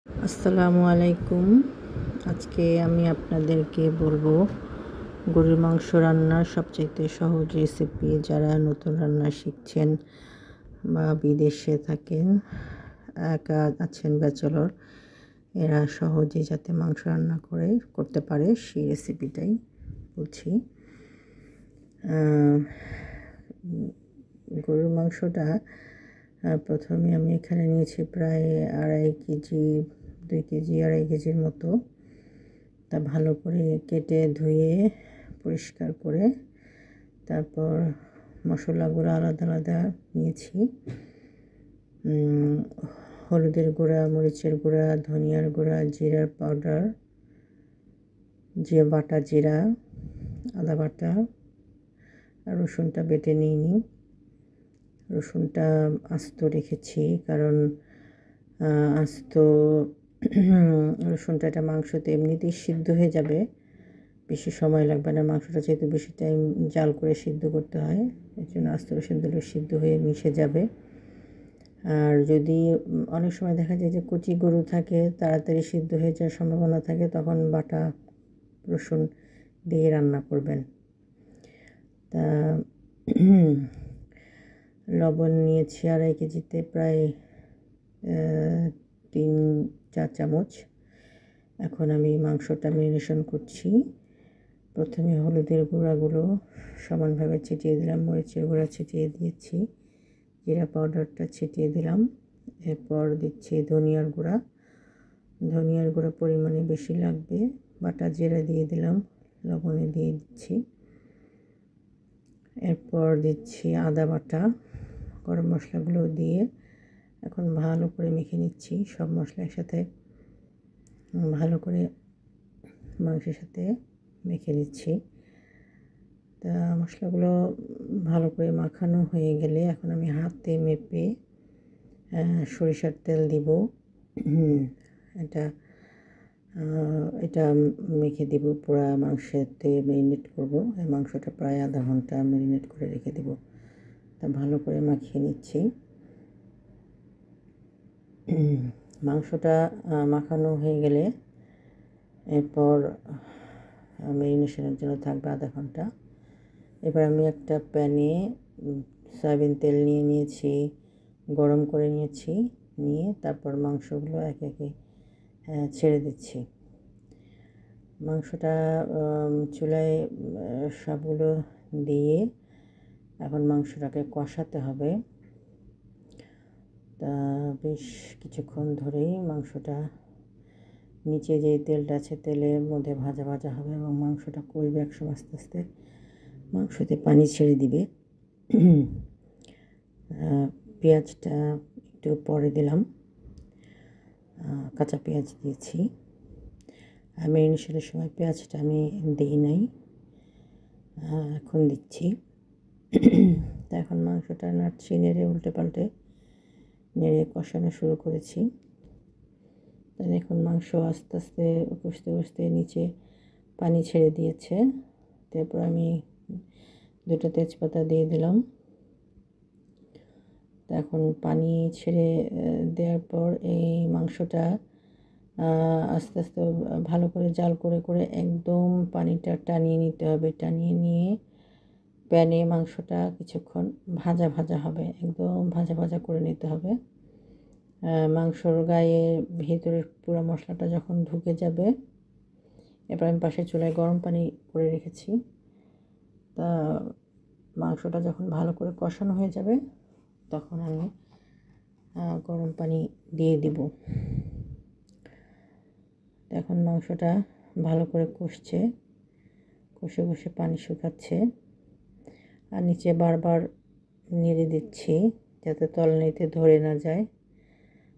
আসসালামু আলাইকুম। আজকে আমি আপনাদেরকে বলবো গরুর মাংস রান্নার সবচাইতে সহজ রেসিপি। যারা নতুন রান্না শিখছেন বা বিদেশে থাকেন, একা আছেন, ব্যাচেলর, এরা সহজেই যাতে মাংস রান্না করতে পারে সেই রেসিপিটাই বলছি। গরুর মাংসটা প্রথমে আমি এখানে নিয়েছি প্রায় 2.5 কেজি, 2 কেজি 2.5 কেজির মতো। তা ভালো করে কেটে ধুয়ে পরিষ্কার করে তারপর মশলাগুলো আলাদা আলাদা নিয়েছি। হলুদের গুঁড়া, মরিচের গুঁড়া, ধনিয়ার গুঁড়া, জিরার পাউডার, বাটা জিরা, আদা বাটা, আর রসুনটা বেটে নিইনি। রসুনটা আস্ত রেখেছি কারণ আস্ত রসুনটা এটা মাংসতে এমনিতেই সিদ্ধ হয়ে যাবে, বেশি সময় লাগবে না। মাংসটা যেহেতু বেশি টাইম জাল করে সিদ্ধ করতে হয়, এর জন্য আস্ত রসুন দিলে সিদ্ধ হয়ে মিশে যাবে। আর যদি অনেক সময় দেখা যায় যে কচি গরু থাকে, তাড়াতাড়ি সিদ্ধ হয়ে যাওয়ার সম্ভাবনা থাকে, তখন বাটা রসুন দিয়ে রান্না করবেন। তা লবণ নিয়েছি 2.5 কেজিতে প্রায় 3-4 চামচ। এখন আমি মাংসটা ম্যারিনেশন করছি। প্রথমে হলুদের গুঁড়াগুলো সমানভাবে ছিটিয়ে দিলাম, মরিচের গুঁড়া ছিটিয়ে দিয়েছি, জিরা পাউডারটা ছিটিয়ে দিলাম। এরপর দিচ্ছি ধনিয়ার গুঁড়া। ধনিয়ার গুঁড়া পরিমাণে বেশি লাগবে। বাটা জিরা দিয়ে দিলাম, লবণে দিয়ে দিচ্ছি। এরপর দিচ্ছি আদা বাটা, গরম মশলাগুলো দিয়ে এখন ভালো করে মেখে নিচ্ছি। সব মশলা একসাথে ভালো করে মাংসের সাথে মেখে নিচ্ছি। তা মশলাগুলো ভালো করে মাখানো হয়ে গেলে এখন আমি হাতে মেপে সরিষার তেল দিব। এটা এটা মেখে দেব, পুরা মাংসেতে ম্যারিনেট করব। এই মাংসটা প্রায় আধা ঘন্টা ম্যারিনেট করে রেখে দেব। তা ভালো করে মাখিয়ে নিচ্ছি। মাংসটা মাখানো হয়ে গেলে এরপর ম্যারিনেশনের জন্য থাকবে আধা ঘন্টা। এবার আমি একটা প্যানে সয়াবিন তেল নিয়েছি, গরম করে নিয়েছি। নিয়ে তারপর মাংসগুলো একে একে ছেড়ে দিচ্ছি। মাংসটা চুলায় সবগুলো দিয়ে এখন মাংসটাকে কষাতে হবে। তা বেশ কিছুক্ষণ ধরেই মাংসটা নিচে যে তেলটা আছে, তেলের মধ্যে ভাজা ভাজা হবে এবং মাংসটা কষবে। একসময় আস্তে আস্তে মাংসতে পানি ছেড়ে দিবে। পেঁয়াজটা একটু পরে দিলাম, কাঁচা পেঁয়াজ দিয়েছি। ম্যারিনেশনের সময় পেঁয়াজটা আমি দিই নাই, এখন দিচ্ছি। তা এখন মাংসটা নাড়ছি, নেড়ে উল্টে পাল্টে নেড়ে কষানো শুরু করেছি। তা এখন মাংস আস্তে আস্তে কষতে কষতে নিচে পানি ছেড়ে দিয়েছে। তারপর আমি 2টা তেজপাতা দিয়ে দিলাম। তা এখন পানি ছেড়ে দেওয়ার পর এই মাংসটা আস্তে আস্তে ভালো করে জাল করে করে একদম পানিটা টানিয়ে নিতে হবে। টানিয়ে নিয়ে প্যানে মাংসটা কিছুক্ষণ ভাজা ভাজা হবে, একদম ভাজা ভাজা করে নিতে হবে। মাংসর গায়ে ভেতরে পুরো মশলাটা যখন ঢুকে যাবে, এরপর আমি পাশের চুলায় গরম পানি করে রেখেছি। তা মাংসটা যখন ভালো করে কষানো হয়ে যাবে, তখন আমি গরম পানি দিয়ে দিব। এখন মাংসটা ভালো করে কষছে, কষে কষে পানি শুকাচ্ছে। আর নিচে বারবার নেড়ে দিচ্ছি যাতে তলনিতে ধরে না যায়।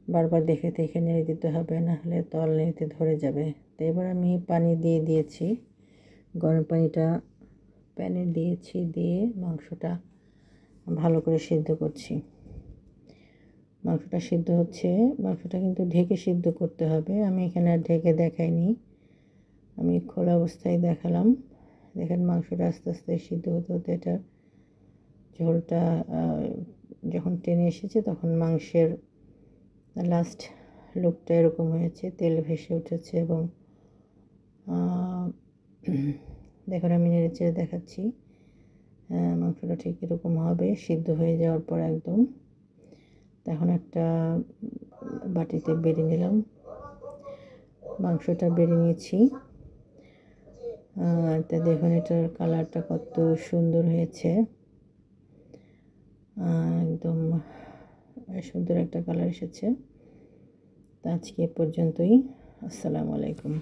বারবার দেখে দেখে নেড়ে দিতে হবে, না হলে তলনিতে ধরে যাবে। তো এবার আমি পানি দিয়ে দিয়েছি, গরম পানিটা প্যানে দিয়েছি, দিয়ে মাংসটা ভালো করে সিদ্ধ করছি। মাংসটা সিদ্ধ হচ্ছে। মাংসটা কিন্তু ঢেকে সিদ্ধ করতে হবে। আমি এখানে আর ঢেকে দেখাইনি, আমি খোলা অবস্থায় দেখালাম। দেখেন মাংসটা আস্তে আস্তে সিদ্ধ হতে হতে এটা ঝোলটা যখন টেনে এসেছে, তখন মাংসের লাস্ট লুকটা এরকম হয়েছে, তেল ভেসে উঠেছে এবং দেখুন আমি নেড়েচেড়ে দেখাচ্ছি। মাংসটা ঠিক এরকম হবে সিদ্ধ হয়ে যাওয়ার পর একদম। এখন একটা বাটিতে বেড়ে নিলাম, মাংসটা বেড়ে নিয়েছি। তা দেখুন এটার কালারটা কত সুন্দর হয়েছে, একদম সুন্দর একটা কালার এসেছে। তো আজকে এ পর্যন্তই। আসসালামু আলাইকুম।